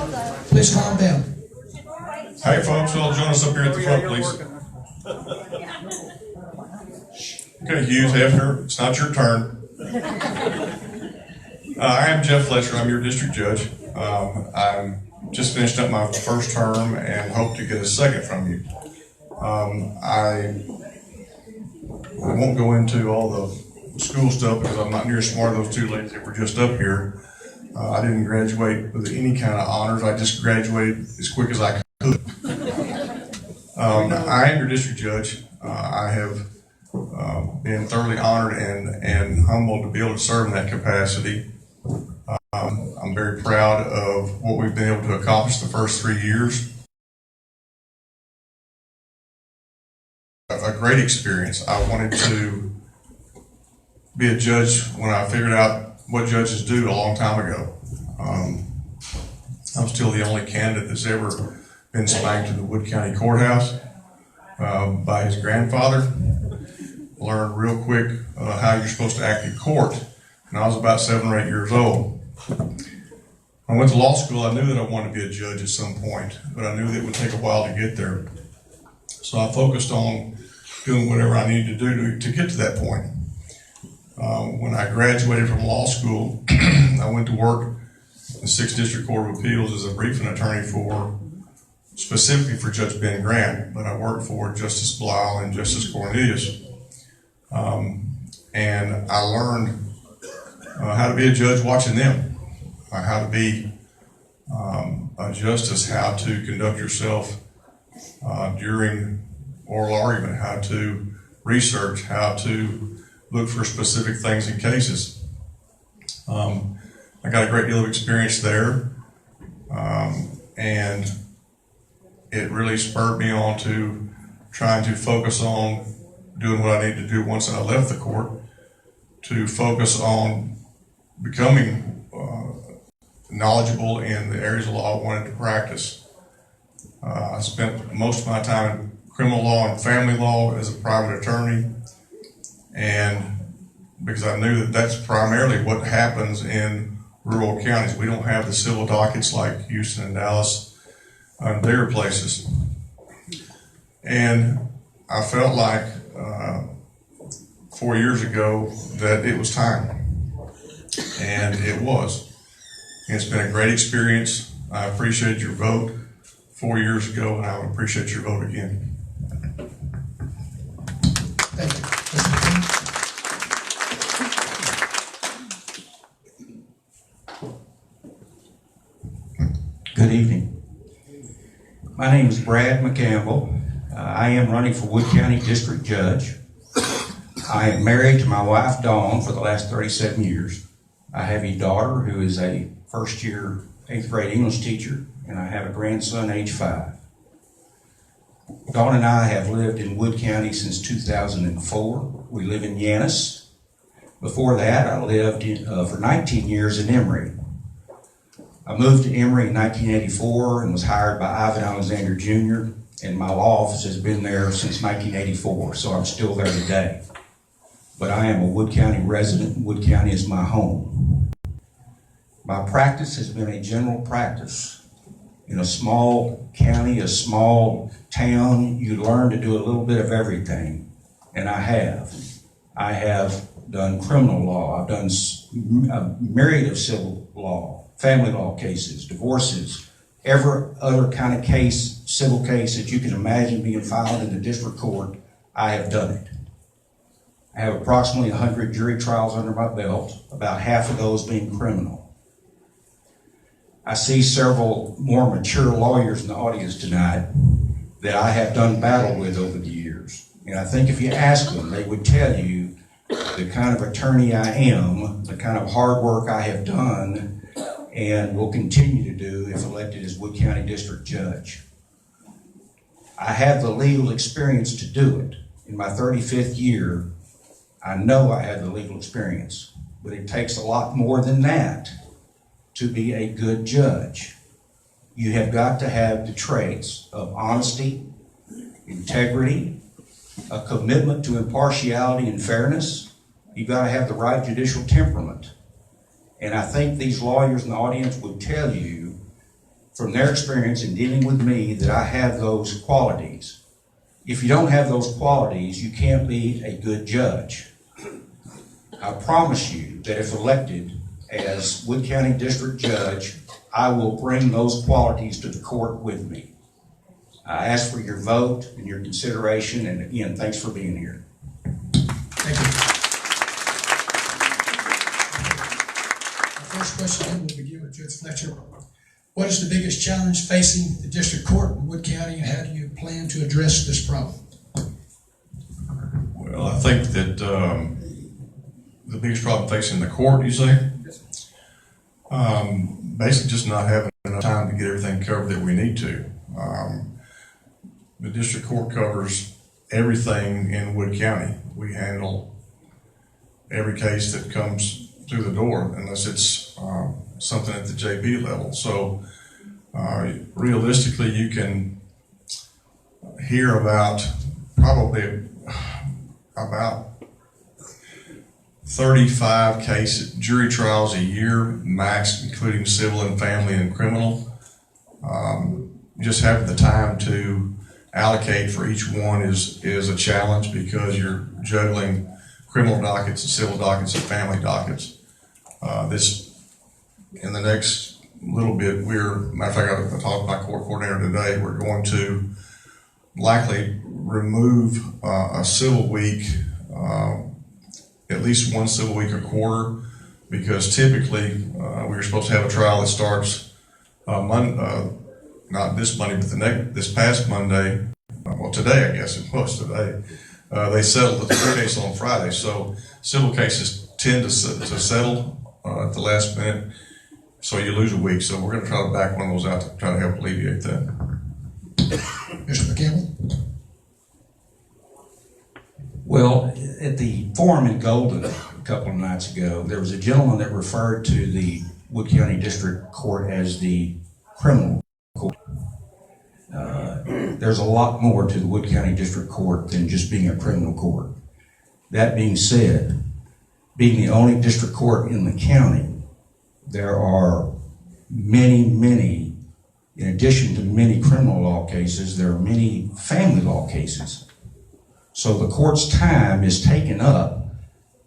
Please calm down. Hey folks, all join us up here at the front, please. Okay, Hughes, Hefner, it's not your turn. I am Jeff Fletcher. I'm your district judge. I'm just finished up my first term and hope to get a second from you. I won't go into all the school stuff because I'm not near as smart as those two ladies that were just up here. I didn't graduate with any kind of honors. I just graduated as quick as I could. I am your district judge. I have been thoroughly honored and humbled to be able to serve in that capacity. I'm very proud of what we've been able to accomplish the first 3 years. A great experience. I wanted to be a judge when I figured out what judges do a long time ago. I'm still the only candidate that's ever been spanked in the Wood County Courthouse by his grandfather. Learned real quick how you're supposed to act in court, and I was about 7 or 8 years old. When I went to law school, I knew that I wanted to be a judge at some point, but I knew that it would take a while to get there. So I focused on doing whatever I needed to do to get to that point. When I graduated from law school, I went to work in the 6th District Court of Appeals as a briefing attorney specifically for Judge Ben Grant, but I worked for Justice Blau and Justice Cornelius. And I learned how to be a judge watching them, how to be a justice, how to conduct yourself during oral argument, how to research, how to look for specific things in cases. I got a great deal of experience there, and it really spurred me on to trying to focus on doing what I needed to do once I left the court, to focus on becoming knowledgeable in the areas of law I wanted to practice. I spent most of my time in criminal law and family law as a private attorney, and because I knew that that's primarily what happens in rural counties. We don't have the civil dockets like Houston and Dallas and bigger places. And I felt like 4 years ago that it was time, and it was. It's been a great experience. I appreciate your vote 4 years ago, and I would appreciate your vote again. Thank you. Good evening. My name is Brad McCampbell. I am running for Wood County District Judge. I am married to my wife Dawn for the last 37 years. I have a daughter who is a first-year 8th grade English teacher, and I have a grandson age 5. Dawn and I have lived in Wood County since 2004. We live in Yanis. Before that, I lived for 19 years in Emory. I moved to Emory in 1984 and was hired by Ivan Alexander Jr., and my law office has been there since 1984, so I'm still there today. But I am a Wood County resident, and Wood County is my home. My practice has been a general practice. In a small county, a small town, you learn to do a little bit of everything, and I have. I have done criminal law, I've done a myriad of civil law, family law cases, divorces, every other kind of case, civil case that you can imagine being filed in the district court, I have done it. I have approximately 100 jury trials under my belt, about half of those being criminal. I see several more mature lawyers in the audience tonight that I have done battle with over the years. And I think if you ask them, they would tell you the kind of attorney I am, the kind of hard work I have done, and will continue to do if elected as Wood County District Judge. I have the legal experience to do it. In my 35th year, I know I have the legal experience, but it takes a lot more than that to be a good judge. You have got to have the traits of honesty, integrity, a commitment to impartiality and fairness. You've got to have the right judicial temperament. And I think these lawyers in the audience would tell you from their experience in dealing with me that I have those qualities. If you don't have those qualities, you can't be a good judge. I promise you that if elected as Wood County District Judge, I will bring those qualities to the court with me. I ask for your vote and your consideration, and again, thanks for being here. Thank you. Our first question then will begin with Judge Fletcher. What is the biggest challenge facing the district court in Wood County, and how do you plan to address this problem? Well, I think that the biggest problem facing the court, you say? Basically just not having enough time to get everything covered that we need to. The district court covers everything in Wood County. We handle every case that comes through the door, unless it's something at the JB level. So realistically, you can hear about probably about 35 jury trials a year, max, including civil and family and criminal. Just having the time to allocate for each one is a challenge, because you're juggling criminal dockets and civil dockets and family dockets. In the next little bit, matter of fact, I talked to my court coordinator today, we're going to likely remove a civil week, at least one civil week a quarter, because typically we were supposed to have a trial that starts not this Monday, but this past Monday. Well, today, I guess it was today. They settled the case on Friday, so civil cases tend to settle at the last minute, so you lose a week. So we're going to try to back one of those out to try to help alleviate that. Mr. McCampbell? Well, at the forum in Golden a couple of nights ago, there was a gentleman that referred to the Wood County District Court as the criminal court. There's a lot more to the Wood County District Court than just being a criminal court. That being said, being the only district court in the county, there are many, in addition to many criminal law cases, there are many family law cases. So the court's time is taken up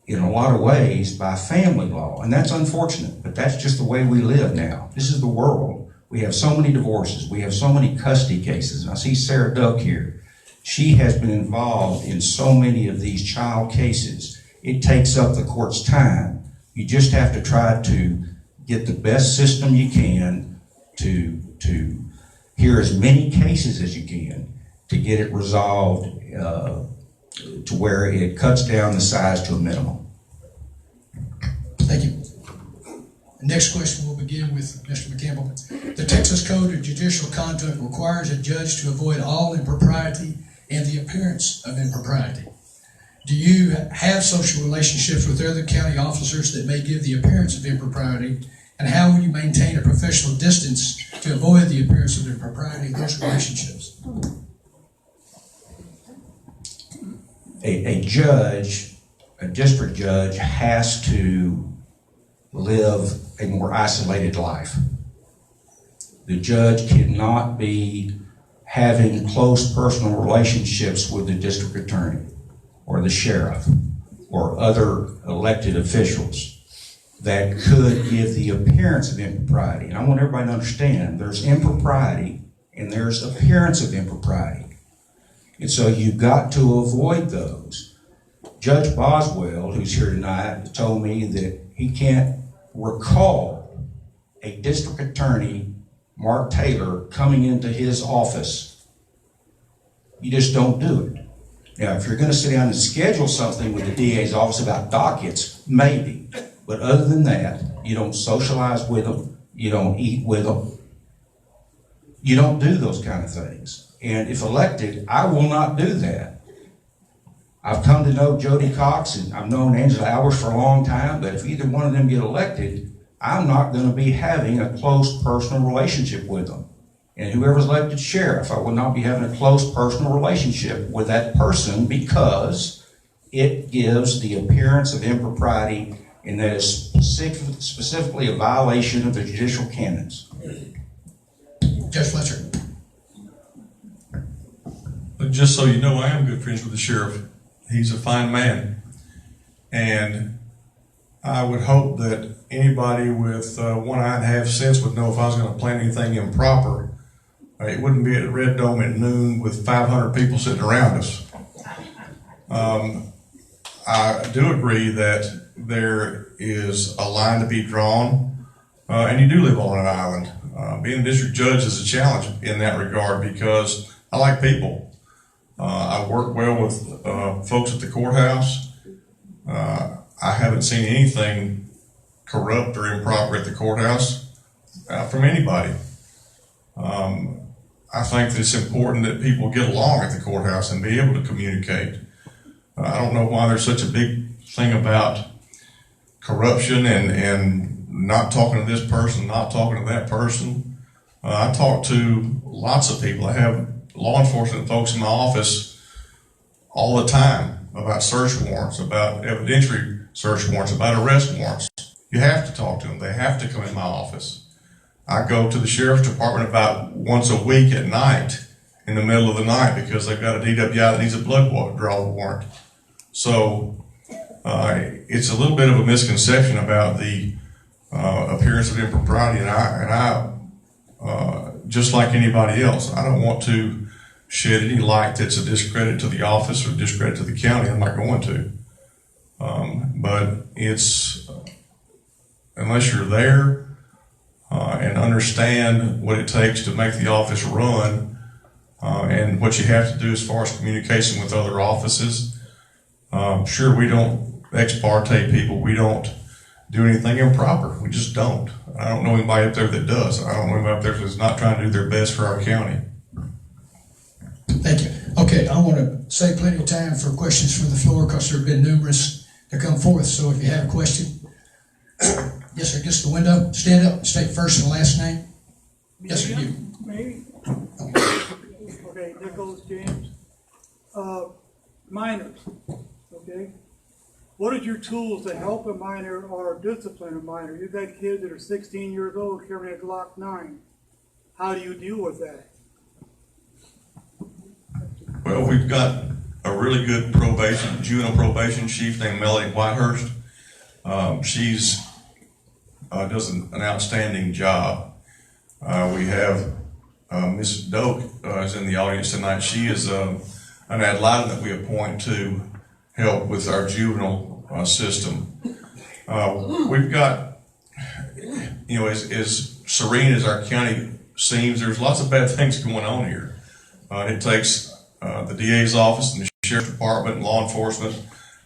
in a lot of ways by family law, and that's unfortunate, but that's just the way we live now. This is the world. We have so many divorces. We have so many custody cases. And I see Sarah Duck here. She has been involved in so many of these child cases. It takes up the court's time. You just have to try to get the best system you can to hear as many cases as you can to get it resolved to where it cuts down the size to a minimum. Thank you. The next question will begin with Mr. McCampbell. The Texas Code of Judicial Conduct requires a judge to avoid all impropriety and the appearance of impropriety. Do you have social relationships with other county officers that may give the appearance of impropriety? And how will you maintain a professional distance to avoid the appearance of impropriety in those relationships? A judge, a district judge, has to live a more isolated life. The judge cannot be having close personal relationships with the district attorney or the sheriff or other elected officials that could give the appearance of impropriety. And I want everybody to understand there's impropriety and there's appearance of impropriety. And so you've got to avoid those. Judge Boswell, who's here tonight, told me that he can't recall a district attorney, Mark Taylor, coming into his office. You just don't do it. Now, if you're going to sit down and schedule something with the DA's office about dockets, maybe. But other than that, you don't socialize with them. You don't eat with them. You don't do those kind of things. And if elected, I will not do that. I've come to know Jody Cox and I've known Angela Albers for a long time, but if either one of them get elected, I'm not going to be having a close personal relationship with them. And whoever's elected sheriff, I will not be having a close personal relationship with that person because it gives the appearance of impropriety, and that is specifically a violation of the judicial canons. Judge Fletcher. But just so you know, I am good friends with the sheriff. He's a fine man. And I would hope that anybody with one eye and half sense would know if I was going to plan anything improper, it wouldn't be at Red Dome at noon with 500 people sitting around us. I do agree that there is a line to be drawn, and you do live on an island. Being a district judge is a challenge in that regard because I like people. I work well with folks at the courthouse. I haven't seen anything corrupt or improper at the courthouse from anybody. I think that it's important that people get along at the courthouse and be able to communicate. I don't know why there's such a big thing about corruption and not talking to this person, not talking to that person. I talk to lots of people. I have law enforcement folks in my office all the time about search warrants, about evidentiary search warrants, about arrest warrants. You have to talk to them. They have to come in my office. I go to the sheriff's department about once a week at night, in the middle of the night, because they've got a DWI that needs a blood draw warrant. So it's a little bit of a misconception about the appearance of impropriety, and I just like anybody else, I don't want to shed any light that's a discredit to the office or discredit to the county. I'm not going to. But it's, unless you're there and understand what it takes to make the office run and what you have to do as far as communication with other offices. Sure, we don't ex parte people. We don't do anything improper. We just don't. I don't know anybody up there that does. I don't know anybody up there that's not trying to do their best for our county. Thank you. Okay, I want to save plenty of time for questions from the floor because there have been numerous to come forth. So if you have a question, yes, sir, just the window. Stand up, state first and last name. Yes, sir, you. Me? Okay, Nicholas James. Minors, okay? What are your tools to help a minor or discipline a minor? You've got kids that are 16 years old carrying a Glock 9. How do you deal with that? Well, we've got a really good juvenile probation chief named Melody Whitehurst. She's does an outstanding job. We have Miss Doak is in the audience tonight. She is an ad litem that we appoint to help with our juvenile system. We've got, as serene as our county seems, there's lots of bad things going on here. It takes the DA's office and the sheriff's department and law enforcement,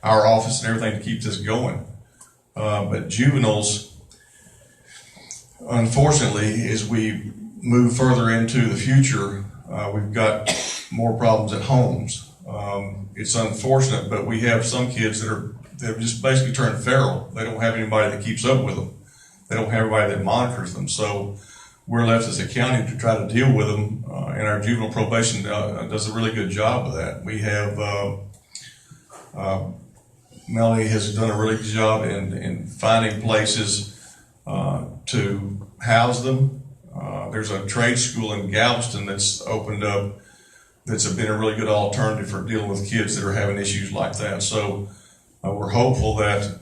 our office and everything to keep this going. But juveniles, unfortunately, as we move further into the future, we've got more problems at homes. It's unfortunate, but we have some kids that have just basically turned feral. They don't have anybody that keeps up with them. They don't have anybody that monitors them. So we're left as a county to try to deal with them, and our juvenile probation does a really good job of that. We have Melanie has done a really good job in finding places to house them. There's a trade school in Galveston that's opened up that's been a really good alternative for dealing with kids that are having issues like that. So we're hopeful that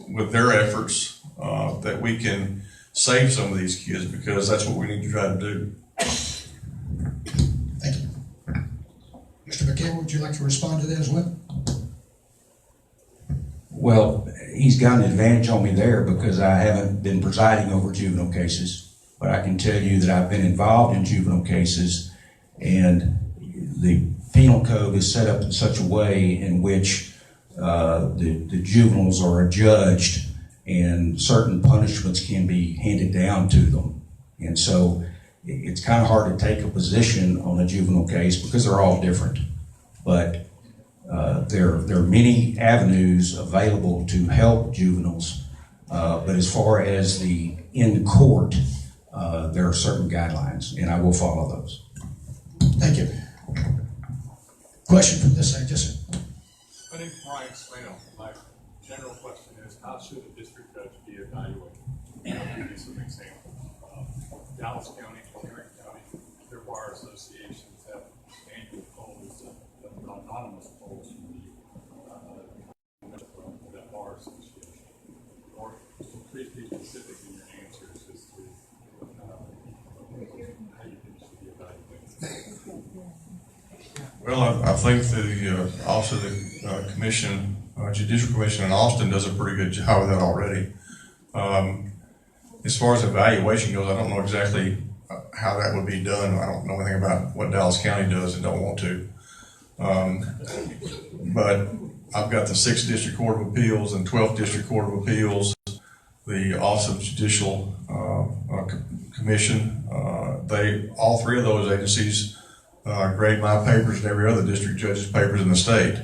with their efforts that we can save some of these kids, because that's what we need to try to do. Thank you. Mr. McCampbell, would you like to respond to that as well? Well, he's got an advantage on me there because I haven't been presiding over juvenile cases, but I can tell you that I've been involved in juvenile cases, and the penal code is set up in such a way in which the juveniles are adjudged and certain punishments can be handed down to them. And so it's kind of hard to take a position on a juvenile case because they're all different. But there are many avenues available to help juveniles. But as far as the in court, there are certain guidelines, and I will follow those. Thank you. Question from this side, yes, sir. My name is Brian Slano. My general question is, how should a district judge be evaluated? I'll give you some examples. Dallas County, Tarrant County, bar associations have annual polls, anonymous polls from that bar association. Or so please be specific in your answers as to how you think should be evaluated. Well, I think also the commission, Judicial Commission in Austin does a pretty good job of that already. As far as evaluation goes, I don't know exactly how that would be done. I don't know anything about what Dallas County does and don't want to. But I've got the 6th District Court of Appeals and 12th District Court of Appeals, the Office of Judicial Commission. All three of those agencies grade my papers and every other district judge's papers in the state.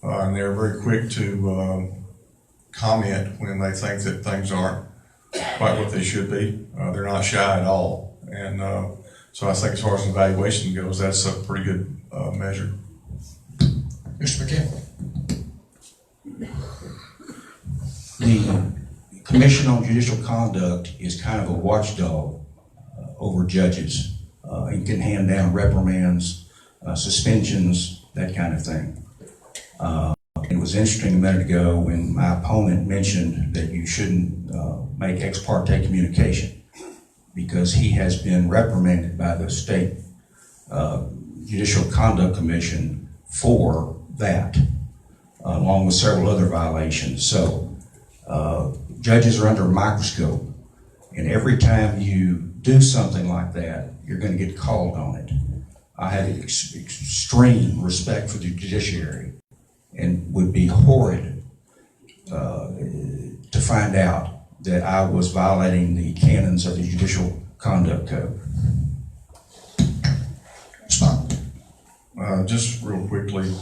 And they're very quick to comment when they think that things aren't quite what they should be. They're not shy at all. And so I think as far as evaluation goes, that's a pretty good measure. Mr. McCampbell. The Commission on Judicial Conduct is kind of a watchdog over judges. It can hand down reprimands, suspensions, that kind of thing. It was interesting a minute ago when my opponent mentioned that you shouldn't make ex parte communication, because he has been reprimanded by the State Judicial Conduct Commission for that, along with several other violations. So judges are under a microscope, and every time you do something like that, you're going to get called on it. I have extreme respect for the judiciary, and would be horrid to find out that I was violating the canons of the Judicial Conduct Code. Respond. Just real quickly,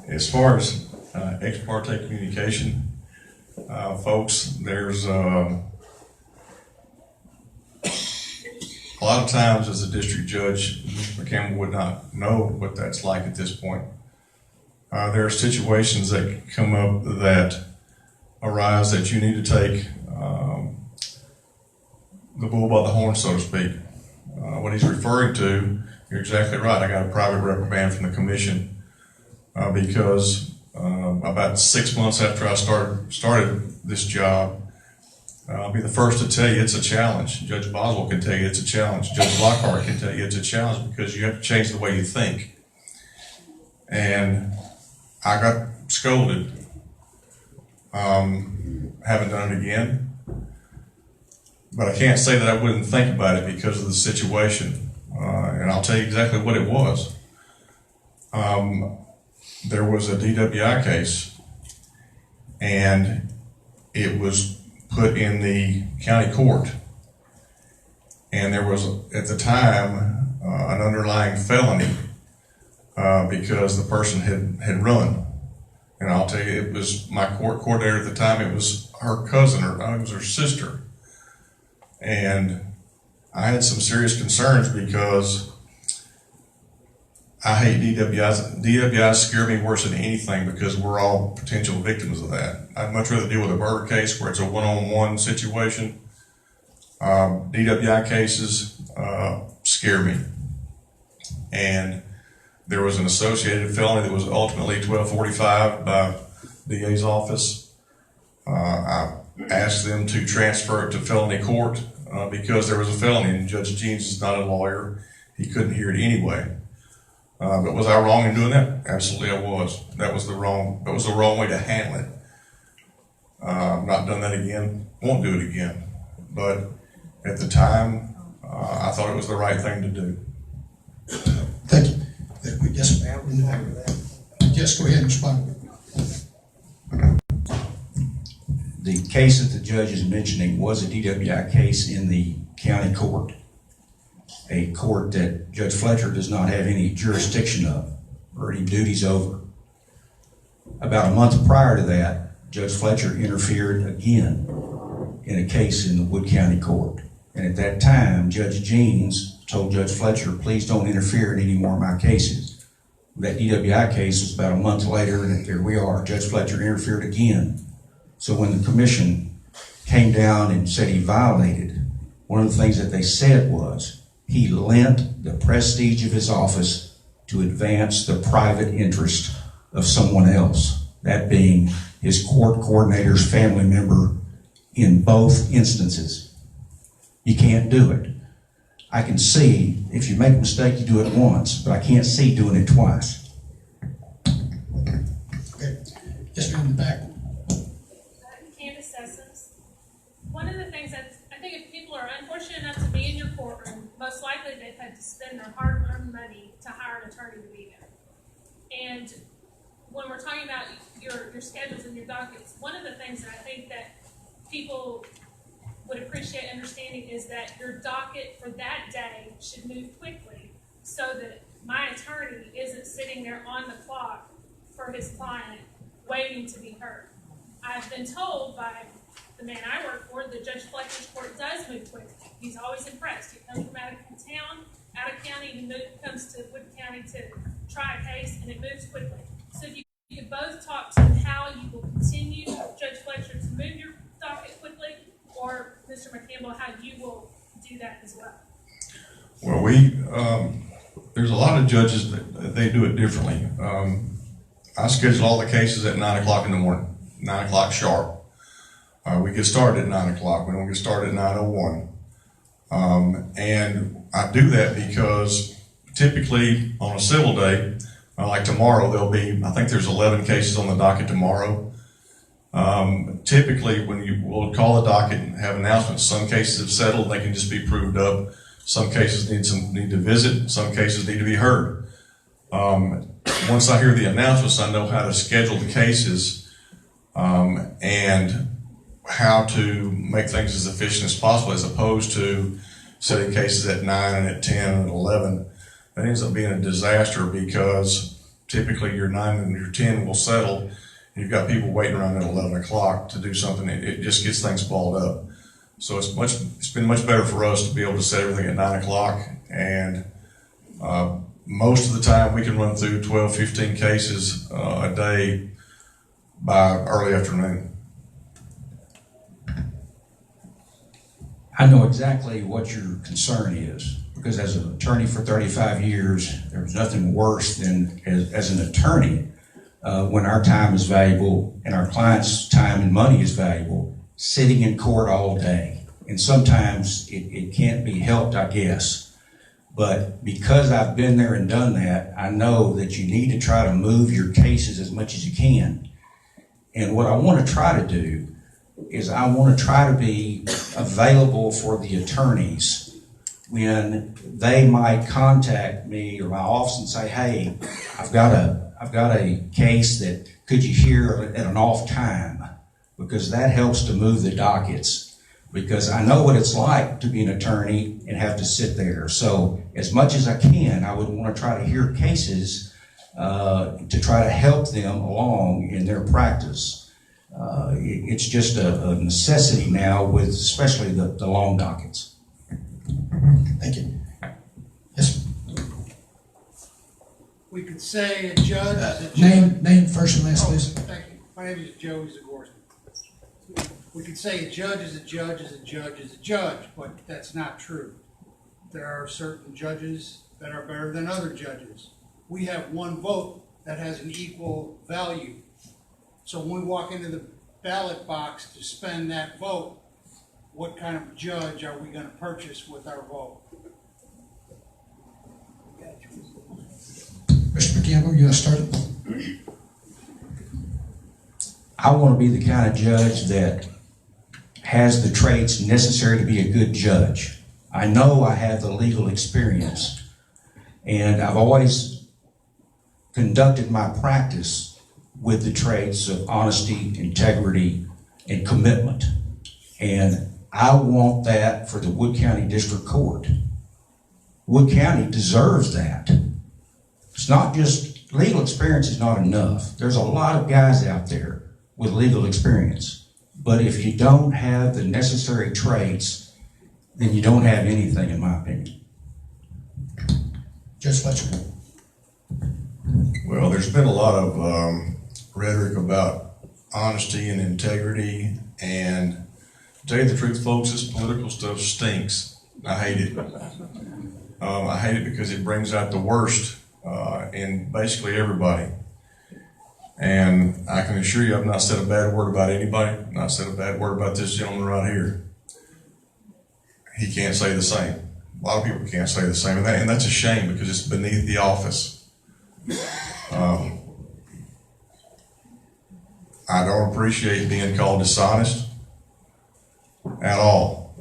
as far as ex parte communication, folks, there's a lot of times as a district judge, Mr. McCampbell would not know what that's like at this point. There are situations that come up that arise that you need to take the bull by the horn, so to speak. What he's referring to, you're exactly right. I got a private reprimand from the commission because about 6 months after I started this job, I'll be the first to tell you it's a challenge. Judge Boswell can tell you it's a challenge. Judge Lockhart can tell you it's a challenge because you have to change the way you think. And I got scolded. Haven't done it again. But I can't say that I wouldn't think about it because of the situation. And I'll tell you exactly what it was. There was a DWI case, and it was put in the county court. And there was, at the time, an underlying felony because the person had run. And I'll tell you, it was my court coordinator at the time, it was her cousin, or it was her sister. And I had some serious concerns because I hate DWIs. DWIs scare me worse than anything because we're all potential victims of that. I'd much rather deal with a murder case where it's a one-on-one situation. DWI cases scare me. And there was an associated felony that was ultimately 1245 by DA's office. I asked them to transfer it to felony court because there was a felony, and Judge Jeans is not a lawyer. He couldn't hear it anyway. But was I wrong in doing that? Absolutely I was. That was the wrong way to handle it. I've not done that again, won't do it again. But at the time, I thought it was the right thing to do. Thank you. Yes, yes, go ahead and respond. The case that the judge is mentioning was a DWI case in the county court, a court that Judge Fletcher does not have any jurisdiction of or any duties over. About a month prior to that, Judge Fletcher interfered again in a case in the Wood County Court. And at that time, Judge Jeans told Judge Fletcher, please don't interfere in any more of my cases. That DWI case was about a month later, and here we are. Judge Fletcher interfered again. So when the commission came down and said he violated one of the things that they said was he lent the prestige of his office to advance the private interest of someone else, that being his court coordinator's family member in both instances. You can't do it. I can see if you make a mistake, you do it once, but I can't see doing it twice. Okay. Yes, ma'am, in the back. Candace Sessoms. One of the things that I think if people are unfortunate enough to be in your courtroom, most likely they've had to spend their hard-earned money to hire an attorney to be there. And when we're talking about your schedules and your dockets, one of the things that I think that people would appreciate understanding is that your docket for that day should move quickly so that my attorney isn't sitting there on the clock for his client waiting to be heard. I've been told by the man I work for that Judge Fletcher's court does move quickly. He's always impressed. He comes from out of town, out of county, he comes to Wood County to try a case, and it moves quickly. So if you could both talk to how you will continue, Judge Fletcher, to move your docket quickly, or Mr. McCampbell, how you will do that as well. Well, there's a lot of judges that they do it differently. I schedule all the cases at 9 o'clock in the morning, 9 o'clock sharp. We get started at 9 o'clock. We don't get started at 9:01. And I do that because typically on a civil day, like tomorrow, there'll be, I think there's 11 cases on the docket tomorrow. Typically, when you will call the docket and have announcements, some cases have settled, they can just be proved up. Some cases need to visit, some cases need to be heard. Once I hear the announcements, I know how to schedule the cases, and how to make things as efficient as possible, as opposed to setting cases at 9 and at 10 and at 11. That ends up being a disaster because typically your 9 and your 10 will settle. You've got people waiting around at 11 o'clock to do something. It just gets things balled up. So it's been much better for us to be able to set everything at 9 o'clock. And most of the time we can run through 12, 15 cases a day by early afternoon. I know exactly what your concern is, because as an attorney for 35 years, there was nothing worse than as an attorney, when our time is valuable and our client's time and money is valuable, sitting in court all day. And sometimes it can't be helped, I guess. But because I've been there and done that, I know that you need to try to move your cases as much as you can. And what I want to try to do is I want to try to be available for the attorneys when they might contact me or my office and say, hey, I've got a case that could you hear at an off time, because that helps to move the dockets, because I know what it's like to be an attorney and have to sit there. So as much as I can, I would want to try to hear cases to try to help them along in their practice. It's just a necessity now, with especially the long dockets. Thank you. Yes. We could say a judge is a judge. Name first and last, please. Thank you. My name is Joe Zagorski. We could say a judge is a judge is a judge is a judge, but that's not true. There are certain judges that are better than other judges. We have one vote that has an equal value. So when we walk into the ballot box to spend that vote, what kind of judge are we going to purchase with our vote? Mr. McCampbell, you want to start it? I want to be the kind of judge that has the traits necessary to be a good judge. I know I have the legal experience, and I've always conducted my practice with the traits of honesty, integrity, and commitment. And I want that for the Wood County District Court. Wood County deserves that. It's not just, legal experience is not enough. There's a lot of guys out there with legal experience. But if you don't have the necessary traits, then you don't have anything, in my opinion. Judge Fletcher. Well, there's been a lot of rhetoric about honesty and integrity, and to tell you the truth, folks, this political stuff code stinks. I hate it. I hate it because it brings out the worst in basically everybody. And I can assure you I've not said a bad word about anybody, not said a bad word about this gentleman right here. He can't say the same. A lot of people can't say the same, and that's a shame because it's beneath the office. I don't appreciate being called dishonest at all.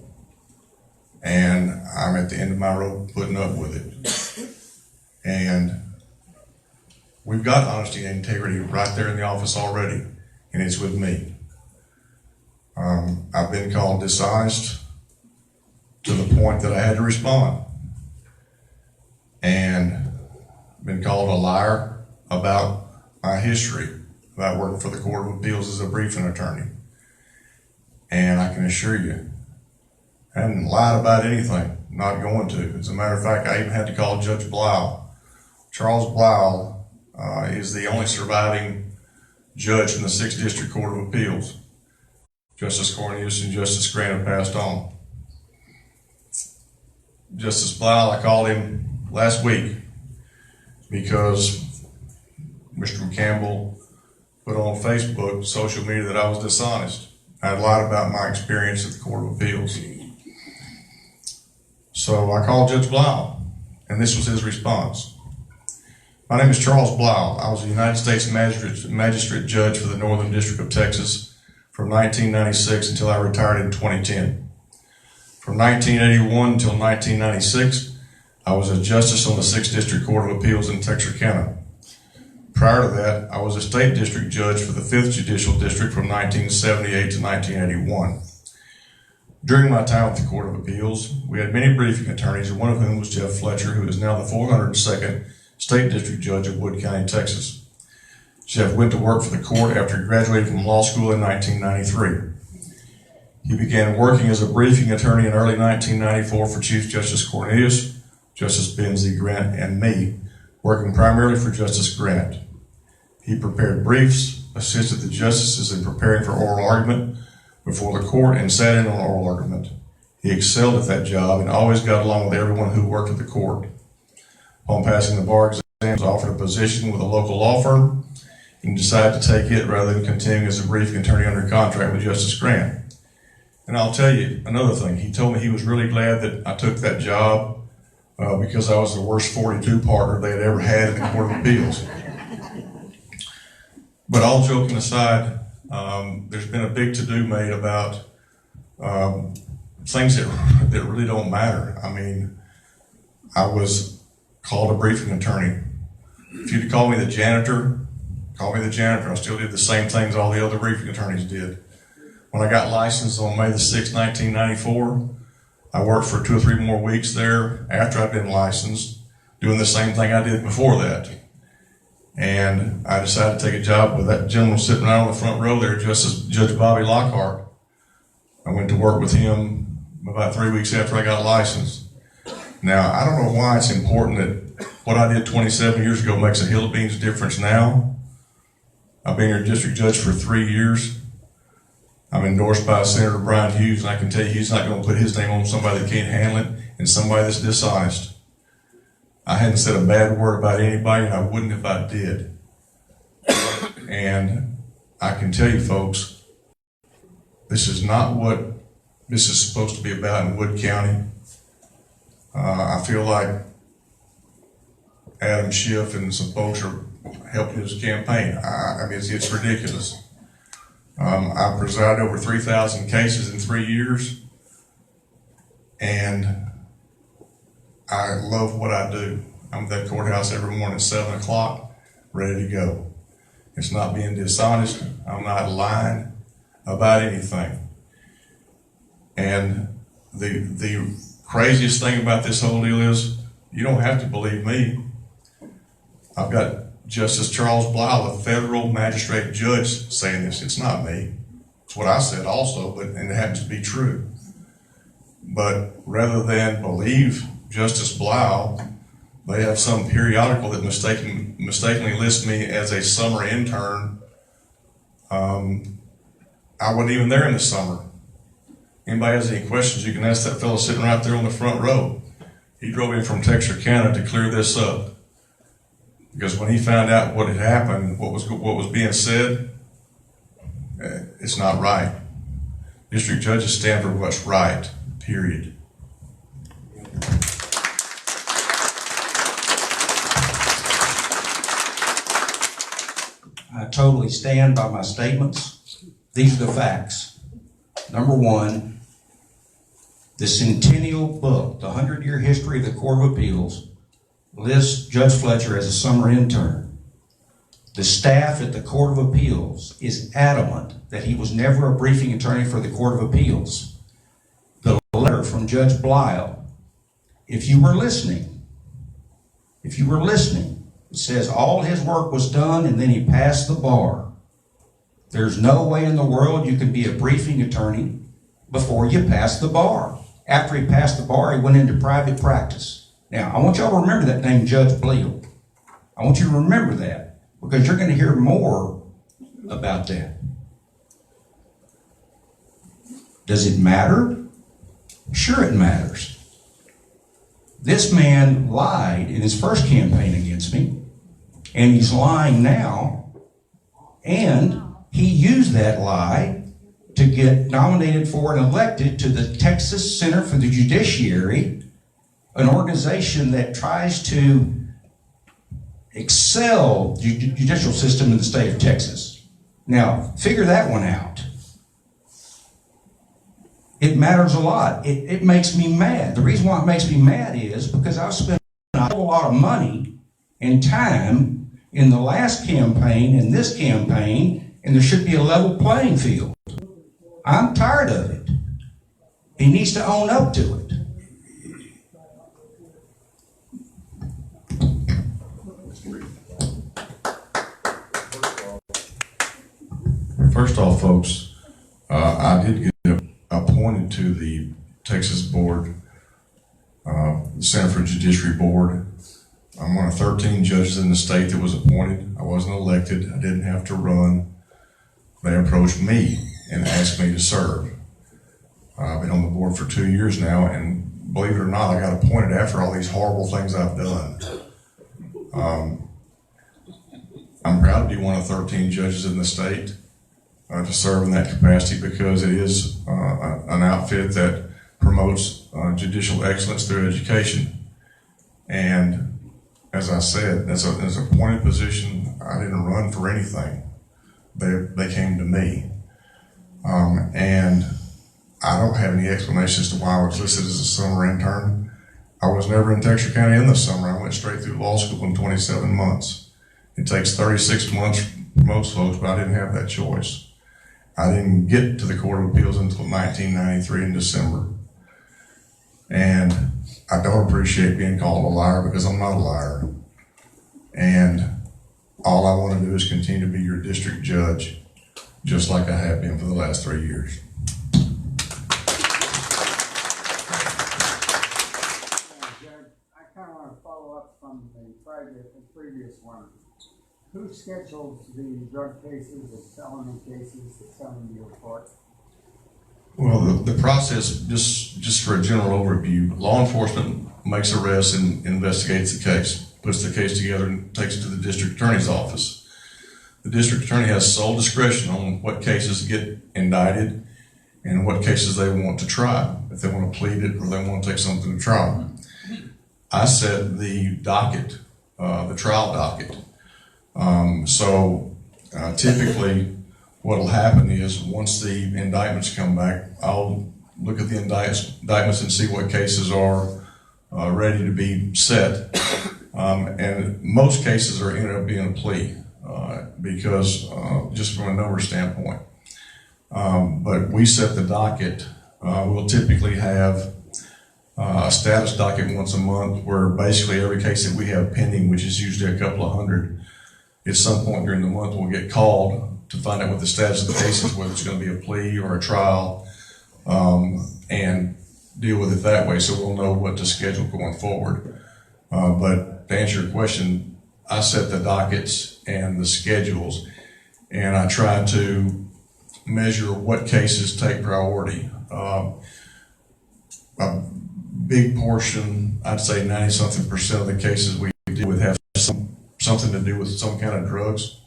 And I'm at the end of my rope putting up with it. And we've got honesty and integrity right there in the office already, and it's with me. I've been called dishonest to the point that I had to respond. And been called a liar about my history, about working for the Court of Appeals as a briefing attorney. And I can assure you, I haven't lied about anything, not going to. As a matter of fact, I even had to call Judge Blau. Charles Blau is the only surviving judge from the 6th District Court of Appeals. Justice Cornelius and Justice Grant have passed on. Justice Blau, I called him last week because Mr. McCampbell put on Facebook, social media, that I was dishonest. I had lied about my experience at the Court of Appeals. So I called Judge Blau, and this was his response. My name is Charles Blau. I was a United States Magistrate Judge for the Northern District of Texas from 1996 until I retired in 2010. From 1981 until 1996, I was a justice on the 6th District Court of Appeals in Texarkana. Prior to that, I was a state district judge for the 5th Judicial District from 1978 to 1981. During my time with the Court of Appeals, we had many briefing attorneys, one of whom was Jeff Fletcher, who is now the 402nd State District Judge of Wood County, Texas. Jeff went to work for the court after he graduated from law school in 1993. He began working as a briefing attorney in early 1994 for Chief Justice Cornelius, Justice Ben Z. Grant, and me, working primarily for Justice Grant. He prepared briefs, assisted the justices in preparing for oral argument before the court, and sat in on oral argument. He excelled at that job and always got along with everyone who worked at the court. Upon passing the bar exam, he was offered a position with a local law firm and decided to take it rather than continuing as a briefing attorney under contract with Justice Grant. And I'll tell you another thing. He told me he was really glad that I took that job because I was the worst 42 partner they had ever had in the Court of Appeals. But all joking aside, there's been a big to-do made about things that really don't matter. I mean, I was called a briefing attorney. If you'd called me the janitor, call me the janitor. I still did the same things all the other briefing attorneys did. When I got licensed on May the 6th, 1994, I worked for 2 or 3 more weeks there after I'd been licensed, doing the same thing I did before that. And I decided to take a job with that gentleman sitting right on the front row there, Judge Bobby Lockhart. I went to work with him about 3 weeks after I got licensed. Now, I don't know why it's important that what I did 27 years ago makes a hill of beans difference now. I've been your district judge for 3 years. I'm endorsed by Senator Brian Hughes, and I can tell you he's not going to put his name on somebody that can't handle it and somebody that's dishonest. I hadn't said a bad word about anybody, and I wouldn't if I did. And I can tell you, folks, this is not what this is supposed to be about in Wood County. I feel like Adam Schiff and some folks are helping his campaign. I mean, it's ridiculous. I presided over 3,000 cases in 3 years, and I love what I do. I'm at that courthouse every morning at 7 o'clock, ready to go. It's not being dishonest. I'm not lying about anything. And the craziest thing about this whole deal is you don't have to believe me. I've got Justice Charles Blau, the federal magistrate judge, saying this. It's not me. It's what I said also, and it happens to be true. But rather than believe Justice Blau, they have some periodical that mistakenly lists me as a summer intern. I wasn't even there in the summer Anybody has any questions, you can ask that fellow sitting right there on the front row. He drove in from Texarkana to clear this up. Because when he found out what had happened, what was being said, it's not right. District judges stand for what's right, period. I totally stand by my statements. These are the facts. Number one, the Centennial book, the 100-year history of the Court of Appeals, lists Judge Fletcher as a summer intern. The staff at the Court of Appeals is adamant that he was never a briefing attorney for the Court of Appeals. The letter from Judge Blyle, if you were listening, it says all his work was done and then he passed the bar. There's no way in the world you can be a briefing attorney before you pass the bar. After he passed the bar, he went into private practice. Now, I want y'all to remember that name, Judge Blyle. I want you to remember that because you're going to hear more about that. Does it matter? Sure it matters. This man lied in his first campaign against me, and he's lying now, and he used that lie to get nominated for and elected to the Texas Center for the Judiciary, an organization that tries to excel the judicial system in the state of Texas. Now, figure that one out. It matters a lot. It makes me mad. The reason why it makes me mad is because I've spent a whole lot of money and time in the last campaign and this campaign, and there should be a level playing field. I'm tired of it. He needs to own up to it. First off, folks, I did get appointed to the Texas Board, the Center for Judiciary Board. I'm one of 13 judges in the state that was appointed. I wasn't elected. I didn't have to run. They approached me and asked me to serve. I've been on the board for 2 years now, and believe it or not, I got appointed after all these horrible things I've done. I'm proud to be one of 13 judges in the state to serve in that capacity because it is an outfit that promotes judicial excellence through education. And as I said, as an appointed position, I didn't run for anything. They came to me. And I don't have any explanation as to why I was listed as a summer intern. I was never in Texarkana in the summer. I went straight through law school in 27 months. It takes 36 months for most folks, but I didn't have that choice. I didn't get to the Court of Appeals until 1993 in December. And I don't appreciate being called a liar because I'm not a liar. And all I want to do is continue to be your district judge, just like I have been for the last 3 years. Judge, I kind of want to follow up from the previous one. Who schedules the drug cases, the felony cases that come into your court? Well, the process, just for a general overview, law enforcement makes arrests and investigates the case, puts the case together and takes it to the district attorney's office. The district attorney has sole discretion on what cases get indicted and what cases they want to try, if they want to plead it or they want to take something to trial. I set the docket, the trial docket. Typically what will happen is once the indictments come back, I'll look at the indictments and see what cases are ready to be set. And most cases are ended up being a plea because just from a number standpoint. But we set the docket. We'll typically have a status docket once a month where basically every case that we have pending, which is usually a couple of hundred, at some point during the month we'll get called to find out what the status of the case is, whether it's going to be a plea or a trial, and deal with it that way so we'll know what to schedule going forward. But to answer your question, I set the dockets and the schedules, and I try to measure what cases take priority. A big portion, I'd say 90-something% of the cases we deal with have something to do with some kind of drugs.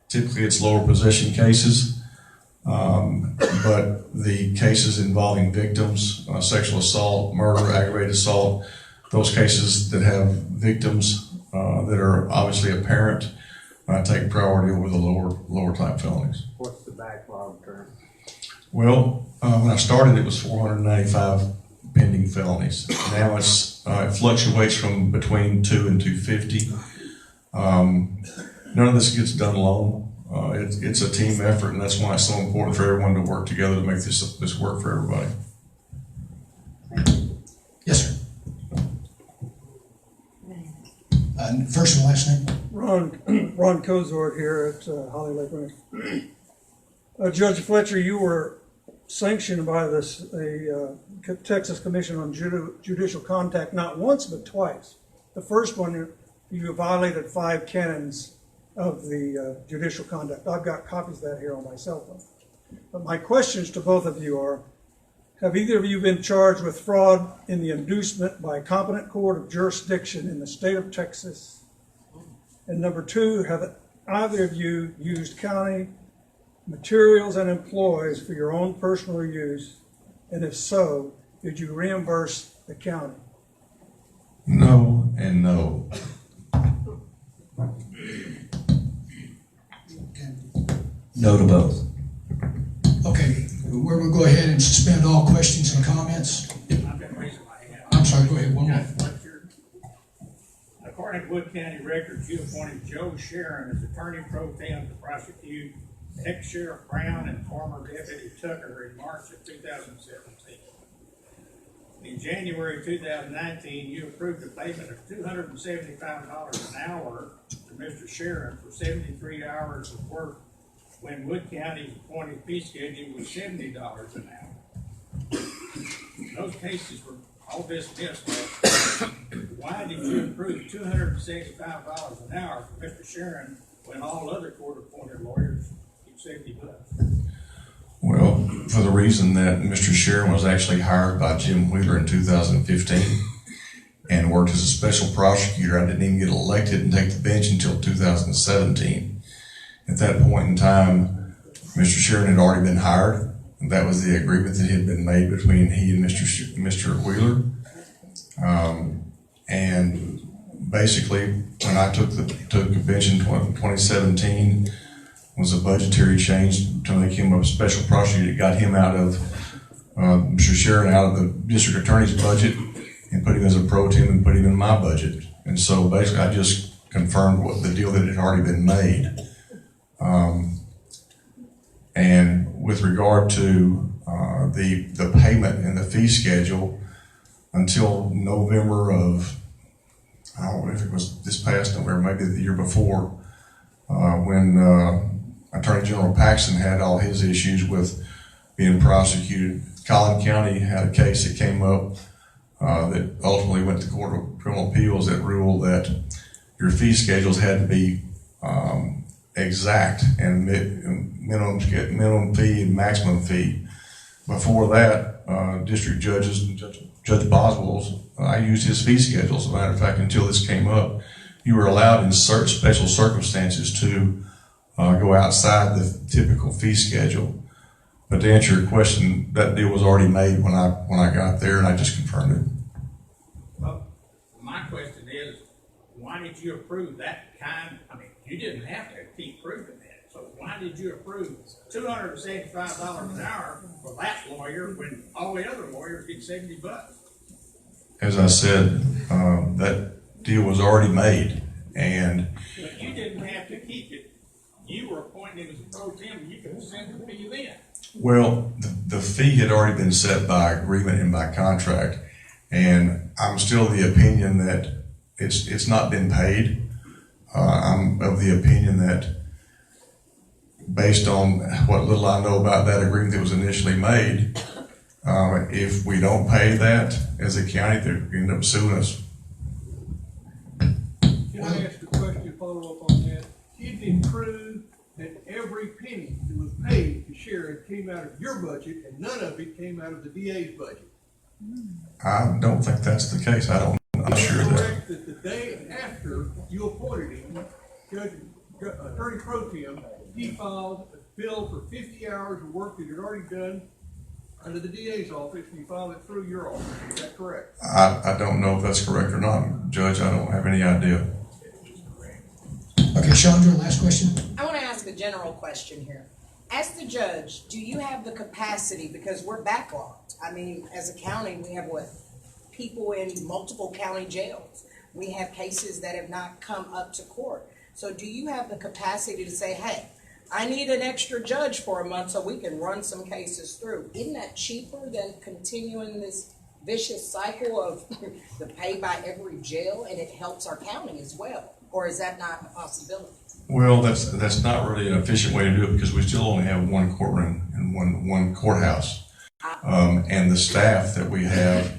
Typically, it's lower possession cases, but the cases involving victims, sexual assault, murder, aggravated assault, those cases that have victims that are obviously apparent, take priority over the lower type felonies. What's the backlog term? Well, when I started, it was 495 pending felonies. Now it fluctuates from between 2 and 250. None of this gets done alone. It's a team effort, and that's why it's so important for everyone to work together to make this work for everybody. Yes, sir. First and last name. Ron Kozort here at Holly Lake Ranch. Judge Fletcher, you were sanctioned by the Texas Commission on Judicial Contact not once but twice. The first one, you violated 5 canons of the judicial conduct. I've got copies of that here on my cell phone. But my questions to both of you are, have either of you been charged with fraud in the inducement by a competent court of jurisdiction in the state of Texas? And number 2, have either of you used county materials and employees for your own personal use? And if so, did you reimburse the county? No and no. No to both. Okay, we're going to go ahead and suspend all questions and comments. I've been raising my hand. I'm sorry, go ahead, one more. Fletcher. According to Wood County records, you appointed Joe Sharon as attorney pro tem to prosecute ex-sheriff Brown and former deputy Tucker in March of 2017. In January 2019, you approved a payment of $275 an hour to Mr. Sharon for 73 hours of work when Wood County's appointed fee schedule was $70 an hour. Those cases were all dismissed. Why did you approve $275 an hour for Mr. Sharon when all other court-appointed lawyers get $70? Well, for the reason that Mr. Sharon was actually hired by Jim Wheeler in 2015 and worked as a special prosecutor. I didn't even get elected and take the bench until 2017. At that point in time, Mr. Sharon had already been hired. And that was the agreement that had been made between he and Mr. Wheeler. And basically, when I took the bench in 2017, was a budgetary change to make him a special prosecutor. It got him out of Mr. Sharon out of the district attorney's budget and put him as a pro tem and put him in my budget. And so basically, I just confirmed what the deal that had already been made. And with regard to the payment and the fee schedule, until November of, I don't know if it was this past November, maybe the year before, when Attorney General Paxton had all his issues with being prosecuted. Collin County had a case that came up that ultimately went to the Court of Criminal Appeals that ruled that your fee schedules had to be exact and minimum fee and maximum fee. Before that, district judges, Judge Boswell's, I used his fee schedule. As a matter of fact, until this came up, you were allowed in special circumstances to go outside the typical fee schedule. But to answer your question, that deal was already made when I got there, and I just confirmed it. Well, my question is, why did you approve that kind? I mean, you didn't have to keep proving that. So why did you approve $275 an hour for that lawyer when all the other lawyers get $70? As I said, that deal was already made, and But you didn't have to keep it. You were appointed as a pro tem, and you could send the fee then. well, the fee had already been set by agreement in my contract, and I'm still of the opinion that it's not been paid. I'm of the opinion that based on what little I know about that agreement that was initially made, if we don't pay that as a county, they're going to end up suing us. Can I ask a question to follow up on that? It did prove that every penny that was paid to sharing came out of your budget and none of it came out of the DA's budget. I don't think that's the case. I'm not sure of that. Correct that the day after you appointed him, Attorney Pro Tem, he filed a bill for 50 hours of work that he'd already done under the DA's office, and he filed it through your office. Is that correct? I don't know if that's correct or not, Judge. I don't have any idea. Okay, Chandra, last question. I want to ask a general question here. As the judge, do you have the capacity, because we're backlogged? I mean, as a county, we have people in multiple county jails. We have cases that have not come up to court. So do you have the capacity to say, hey, I need an extra judge for a month so we can run some cases through? Isn't that cheaper than continuing this vicious cycle of the pay by every jail, and it helps our county as well? Or is that not a possibility? Well, that's not really an efficient way to do it because we still only have one courtroom and one courthouse. And the staff that we have,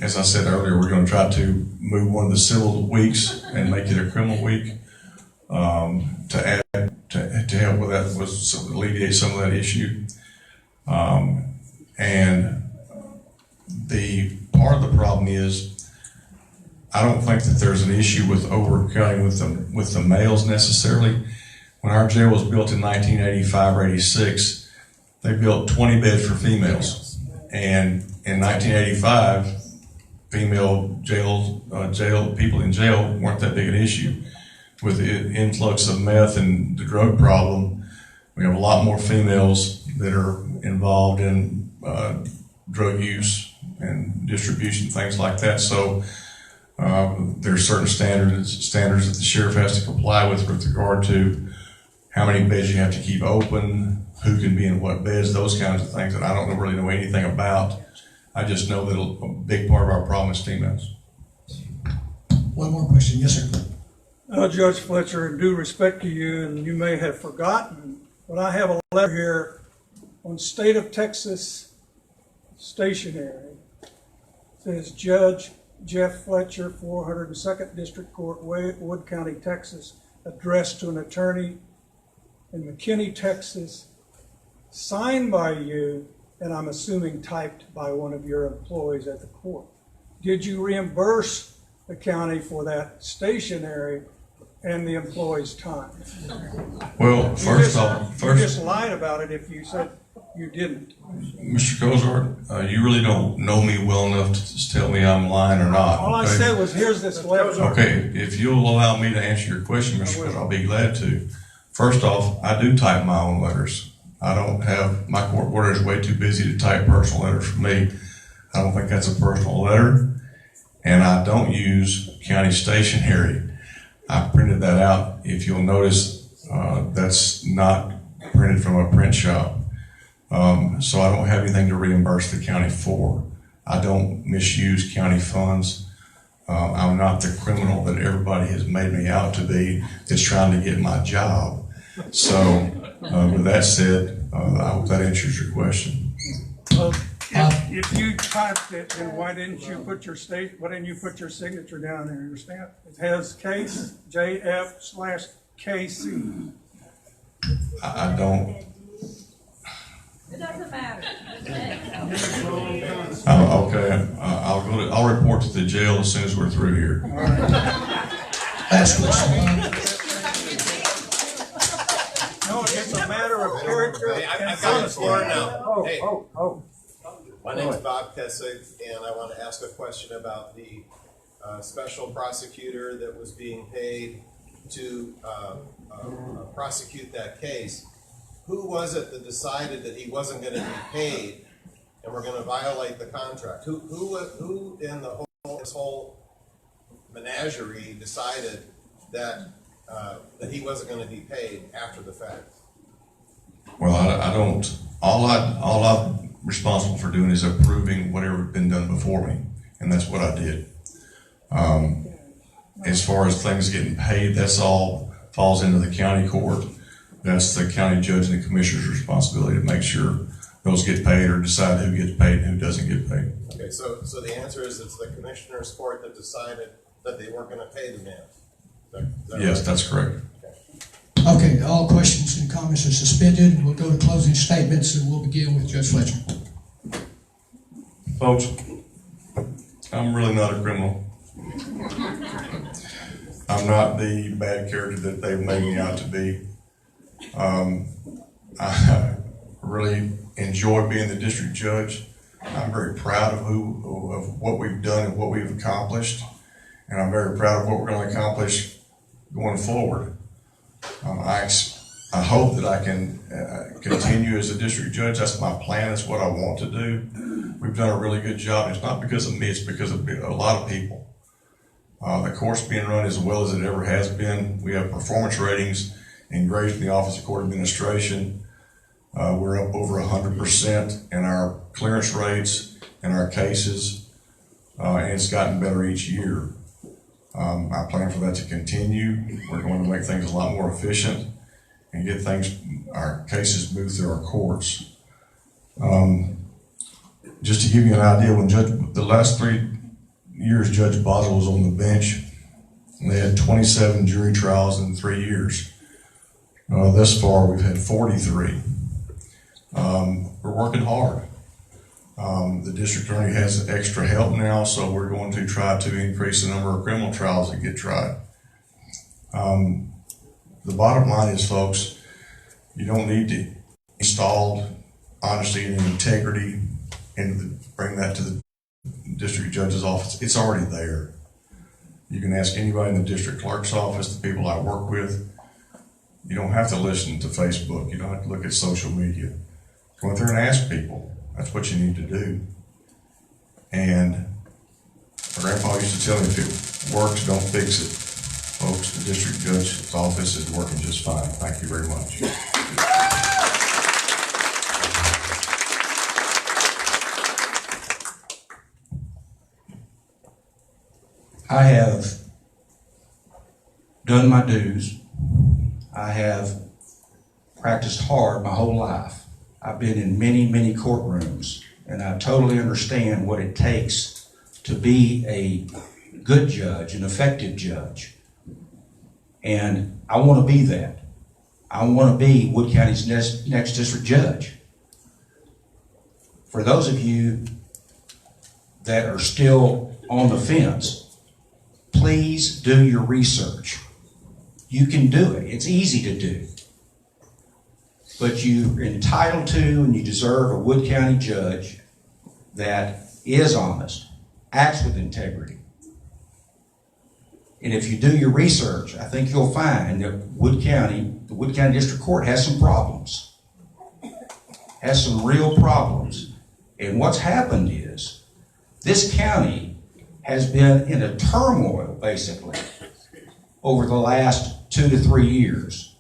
as I said earlier, we're going to try to move one of the civil weeks and make it a criminal week to help with that, alleviate some of that issue. And the part of the problem is, I don't think that there's an issue with overcounting with the males necessarily. When our jail was built in 1985 or 86, they built 20 beds for females. And in 1985, female people in jail weren't that big an issue. With the influx of meth and the drug problem, we have a lot more females that are involved in drug use and distribution, things like that. So there's certain standards that the sheriff has to comply with regard to how many beds you have to keep open, who can be in what beds, those kinds of things that I don't really know anything about. I just know that a big part of our problem is females. One more question. Yes, sir. Judge Fletcher, in due respect to you, and you may have forgotten, but I have a letter here on State of Texas stationery. It says, Judge Jeff Fletcher, 402nd District Court, Wood County, Texas, addressed to an attorney in McKinney, Texas, signed by you, and I'm assuming typed by one of your employees at the court. Did you reimburse the county for that stationery and the employee's time? Well, first off, you just lied about it if you said you didn't. Mr. Cozart, you really don't know me well enough to tell me I'm lying or not. All I said was, here's this letter. Okay, if you'll allow me to answer your question, Mr. Cozart, I'll be glad to. First off, I do type my own letters. I don't have, my court order is way too busy to type personal letters for me. I don't think that's a personal letter. And I don't use county stationery. I printed that out. If you'll notice, that's not printed from a print shop. So I don't have anything to reimburse the county for. I don't misuse county funds. I'm not the criminal that everybody has made me out to be that's trying to get my job. So with that said, I hope that answers your question. If you typed it, then why didn't you put your signature down there, your stamp? It has case JF/KC. I don't. It doesn't matter. Okay, I'll report to the jail as soon as we're through here. Last question. No, it's a matter of character. Hey, I've got the floor now. Hey. Oh. My name's Bob Kessig, and I want to ask a question about the special prosecutor that was being paid to prosecute that case. Who was it that decided that he wasn't going to be paid and we're going to violate the contract? Who in this whole menagerie decided that that he wasn't going to be paid after the fact? Well, I don't. All I'm responsible for doing is approving whatever had been done before me, and that's what I did. As far as things getting paid, that's all falls into the county court. That's the county judge and the commissioner's responsibility to make sure those get paid or decide who gets paid and who doesn't get paid. Okay, so the answer is it's the commissioner's court that decided that they weren't going to pay the man. Is that Yes, right? that's correct. Okay. Okay, all questions and comments are suspended. We'll go to closing statements, and we'll begin with Judge Fletcher. Folks, I'm really not a criminal. I'm not the bad character that they've made me out to be. I really enjoy being the district judge. I'm very proud of what we've done and what we've accomplished, and I'm very proud of what we're going to accomplish going forward. I hope that I can continue as a district judge. That's my plan. That's what I want to do. We've done a really good job. It's not because of me. It's because of a lot of people. The court's being run as well as it ever has been. We have performance ratings and grades from the Office of Court Administration. We're up over 100% in our clearance rates and our cases, and it's gotten better each year. I plan for that to continue. We're going to make things a lot more efficient and get our cases moved through our courts. Just to give you an idea, when the last 3 years Judge Boswell was on the bench, they had 27 jury trials in 3 years. Thus far, we've had 43. We're working hard. The district attorney has extra help now, so we're going to try to increase the number of criminal trials that get tried. The bottom line is, folks, you don't need to install honesty and integrity and bring that to the district judge's office. It's already there. You can ask anybody in the district clerk's office, the people I work with. You don't have to listen to Facebook. You don't have to look at social media. Go in there and ask people. That's what you need to do. And my grandpa used to tell me, if it works, don't fix it. Folks, the district judge's office is working just fine. Thank you very much. I have done my dues. I have practiced hard my whole life. I've been in many, many courtrooms, and I totally understand what it takes to be a good judge, an effective judge. And I want to be that. I want to be Wood County's next district judge. For those of you that are still on the fence, please do your research. You can do it. It's easy to do. But you're entitled to and you deserve a Wood County judge that is honest, acts with integrity. And if you do your research, I think you'll find that the Wood County District Court has some problems. Has some real problems. And what's happened is this county has been in a turmoil, basically, over the last 2 to 3 years.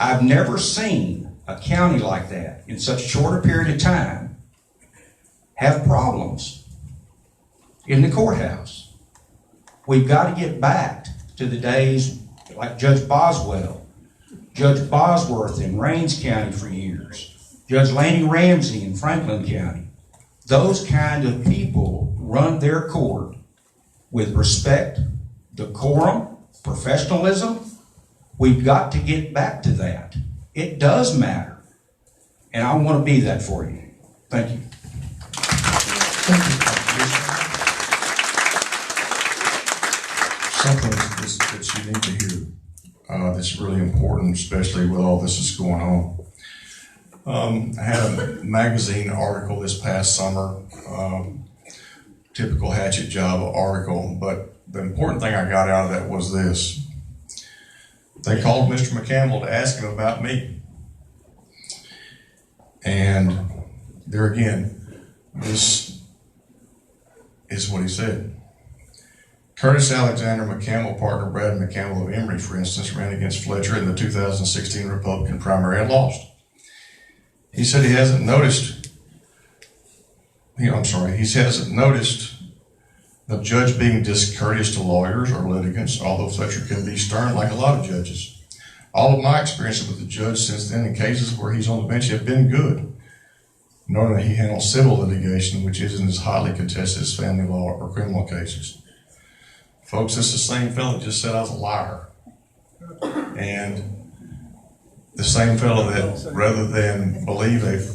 I've never seen a county like that in such a short a period of time have problems in the courthouse. We've got to get back to the days like Judge Boswell, Judge Bosworth in Rains County for years, Judge Laney Ramsey in Franklin County. Those kind of people run their court with respect, decorum, professionalism. We've got to get back to that. It does matter. And I want to be that for you. Thank you. Something that you need to hear that's really important, especially with all this that's going on. I had a magazine article this past summer, typical hatchet job article, but the important thing I got out of that was this. They called Mr. McCampbell to ask him about me. And there again, this is what he said. Curtis Alexander McCampbell, partner Brad McCampbell of Emory, for instance, ran against Fletcher in the 2016 Republican primary and lost. He said he hasn't noticed the judge being discourteous to lawyers or litigants, although Fletcher can be stern like a lot of judges. All of my experiences with the judge since then in cases where he's on the bench have been good. Normally he handles civil litigation, which isn't as highly contested as family law or criminal cases. Folks, this is the same fellow that just said I was a liar. And The same fellow that, rather than believe an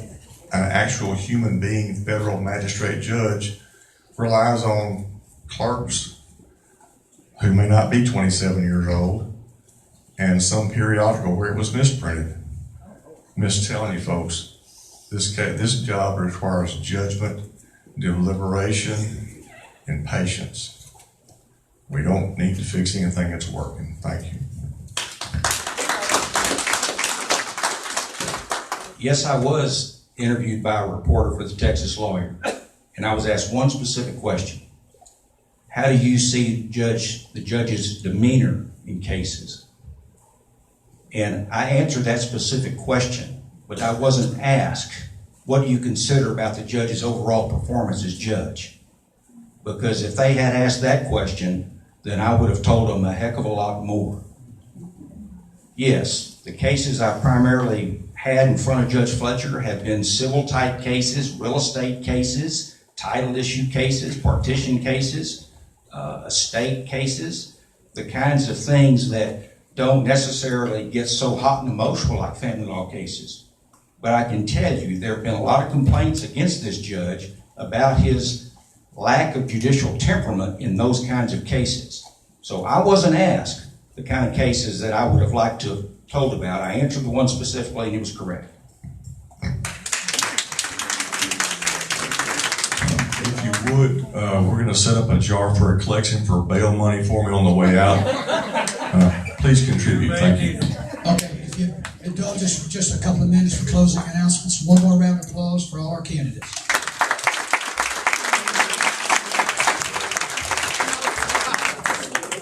actual human being federal magistrate judge, relies on clerks who may not be 27 years old, and some periodical where it was misprinted. I'm just telling you folks, this job requires judgment, deliberation, and patience. We don't need to fix anything that's working. Thank you. Yes, I was interviewed by a reporter for the Texas Lawyer, and I was asked one specific question. How do you see the judge's demeanor in cases? And I answered that specific question, but I wasn't asked, what do you consider about the judge's overall performance as judge? Because if they had asked that question, then I would have told them a heck of a lot more. Yes, the cases I primarily had in front of Judge Fletcher have been civil type cases, real estate cases, title issue cases, partition cases, estate cases, the kinds of things that don't necessarily get so hot and emotional like family law cases. But I can tell you there have been a lot of complaints against this judge about his lack of judicial temperament in those kinds of cases. So I wasn't asked the kind of cases that I would have liked to have told about. I answered the one specifically and it was correct. If you would, we're going to set up a jar for a collection for bail money for me on the way out. Please contribute. Thank you. Okay, if you indulge us for just a couple of minutes for closing announcements, one more round of applause for all our candidates.